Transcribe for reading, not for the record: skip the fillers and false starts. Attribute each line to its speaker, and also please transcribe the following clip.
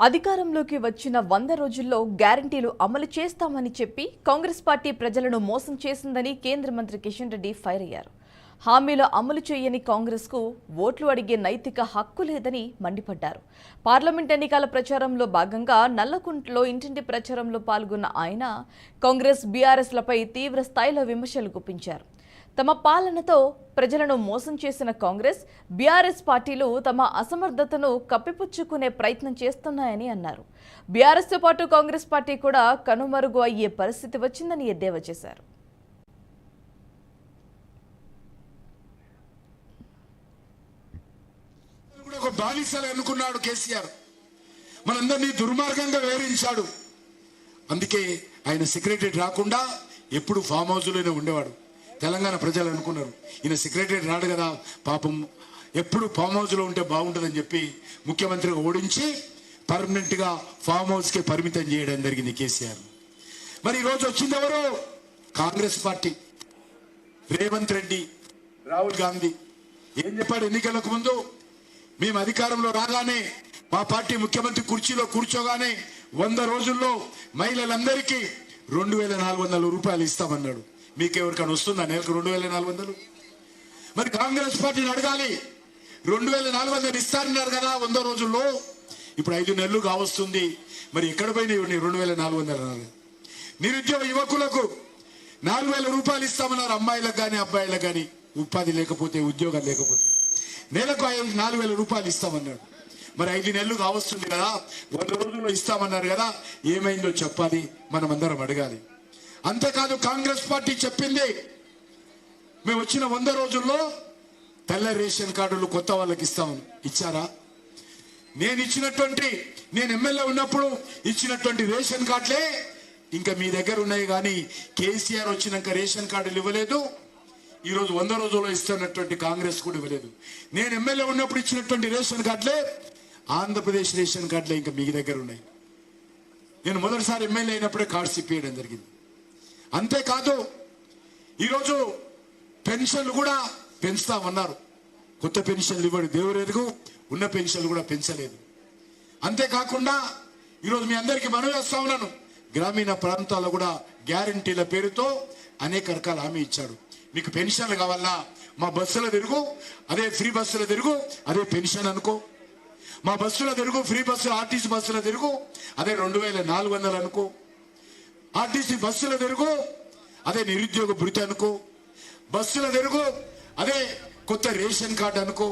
Speaker 1: అధికారంలోకి వచ్చిన 100 రోజుల్లో గ్యారంటీలు అమలు చేస్తామని చెప్పి కాంగ్రెస్ పార్టీ ప్రజలను మోసం చేసిందని కేంద్ర మంత్రి కిషన్ రెడ్డి ఫైర్ అయ్యారు. హామీలు అమలు చేయని కాంగ్రెస్కు ఓట్లు అడిగే నైతిక హక్కు లేదని మండిపడ్డారు. పార్లమెంట్ ఎన్నికల ప్రచారంలో భాగంగా నల్లకుంటలో ఇంటింటి ప్రచారంలో పాల్గొన్న ఆయన కాంగ్రెస్ బీఆర్ఎస్లపై తీవ్ర స్థాయిలో విమర్శలు గుప్పించారు. తమ పాలనతో ప్రజలను మోసం చేసిన కాంగ్రెస్, బీఆర్ఎస్ పార్టీలు తమ అసమర్థతను కప్పిపుచ్చుకునే ప్రయత్నం చేస్తున్నాయని అన్నారు. బీఆర్ఎస్తో పాటు కాంగ్రెస్ పార్టీ కూడా కనుమరుగు అయ్యే పరిస్థితి వచ్చిందని ఎద్దేవా చేశారు.
Speaker 2: అనుకున్నాడు కేసీఆర్, మనందరినీ దుర్మార్గంగా వివరించాడు. అందుకే ఆయన సెక్రటరీ రాకుండా ఎప్పుడు ఫామ్ హౌస్లోనే ఉండేవాడు. తెలంగాణ ప్రజలు అనుకున్నారు ఈయన సెక్రటరీ రాడు కదా, పాపం ఎప్పుడు ఫామ్ హౌస్లో ఉంటే బాగుంటుందని చెప్పి ముఖ్యమంత్రిగా ఓడించి పర్మనెంట్గా ఫామ్ హౌస్కే పరిమితం చేయడం జరిగింది కేసీఆర్. మరి ఈరోజు వచ్చింది ఎవరు? కాంగ్రెస్ పార్టీ. రేవంత్ రెడ్డి, రాహుల్ గాంధీ ఏం చెప్పాడు ఎన్నికలకు ముందు? మేము అధికారంలో రాగానే, మా పార్టీ ముఖ్యమంత్రి కుర్చీలో కూర్చోగానే 100 రోజుల్లో మహిళలందరికీ 2400 రూపాయలు ఇస్తామన్నాడు. మీకెవరికైనా వస్తుందా నెలకు 2400? మరి కాంగ్రెస్ పార్టీని అడగాలి. 2400 ఇస్తారన్నారు కదా 100 రోజుల్లో, ఇప్పుడు 5 నెలలు కావస్తుంది. మరి ఎక్కడ పోయినాయి 2400? నిరుద్యోగ యువకులకు 4000 రూపాయలు ఇస్తామన్నారు. అమ్మాయిలకు కానీ అబ్బాయిలకు కానీ ఉపాధి లేకపోతే, ఉద్యోగం లేకపోతే నెలకు 4000 రూపాయలు ఇస్తామన్నాడు. మరి 5 నెలలు కావస్తుంది కదా, 100 రోజుల్లో ఇస్తామన్నారు కదా, ఏమైందో చెప్పాలి, మనం అందరం అడగాలి. అంతేకాదు కాంగ్రెస్ పార్టీ చెప్పింది మేము వచ్చిన 100 రోజుల్లో తెల్ల రేషన్ కార్డులు కొత్త వాళ్ళకి ఇస్తామని. ఇచ్చారా? నేను ఎమ్మెల్యే ఉన్నప్పుడు ఇచ్చినటువంటి రేషన్ కార్డులే ఇంకా మీ దగ్గర ఉన్నాయి, కానీ కేసీఆర్ వచ్చినాక రేషన్ కార్డులు ఇవ్వలేదు. ఈరోజు 100 రోజుల్లో ఇస్తున్నటువంటి కాంగ్రెస్ కూడా ఇవ్వలేదు. నేను ఎమ్మెల్యే ఉన్నప్పుడు ఇచ్చినటువంటి రేషన్ కార్డులే ఆంధ్రప్రదేశ్ రేషన్ కార్డులే ఇంకా మీ దగ్గర ఉన్నాయి. నేను మొదటిసారి ఎమ్మెల్యే అయినప్పుడే కార్డ్స్ ఇప్పించడం జరిగింది. అంతేకాదు ఈరోజు పెన్షన్లు కూడా పెంచుతామన్నారు. కొత్త పెన్షన్లు ఇవ్వడు దేవుడు ఎదుగు, ఉన్న పెన్షన్లు కూడా పెంచలేదు. అంతేకాకుండా ఈరోజు మీ అందరికీ మనవి చేస్తా ఉన్నాను, గ్రామీణ ప్రాంతాల్లో కూడా గ్యారంటీల పేరుతో అనేక రకాల హామీ ఇచ్చాడు. మీకు పెన్షన్లు కావాలన్నా మా బస్సులో తిరుగు, అదే ఫ్రీ బస్సులో తిరుగు, అదే పెన్షన్ అనుకో. మా బస్సులో తిరుగు, ఫ్రీ బస్సులో ఆర్టీసీ బస్సులో తిరుగు, అదే 2400 అనుకో. ఆర్టీసీ బస్సులో తిరుగు, అదే నిరుద్యోగ భృతి అనుకో. బస్సులో తిరుగు, అదే కొత్త రేషన్ కార్డు అనుకో.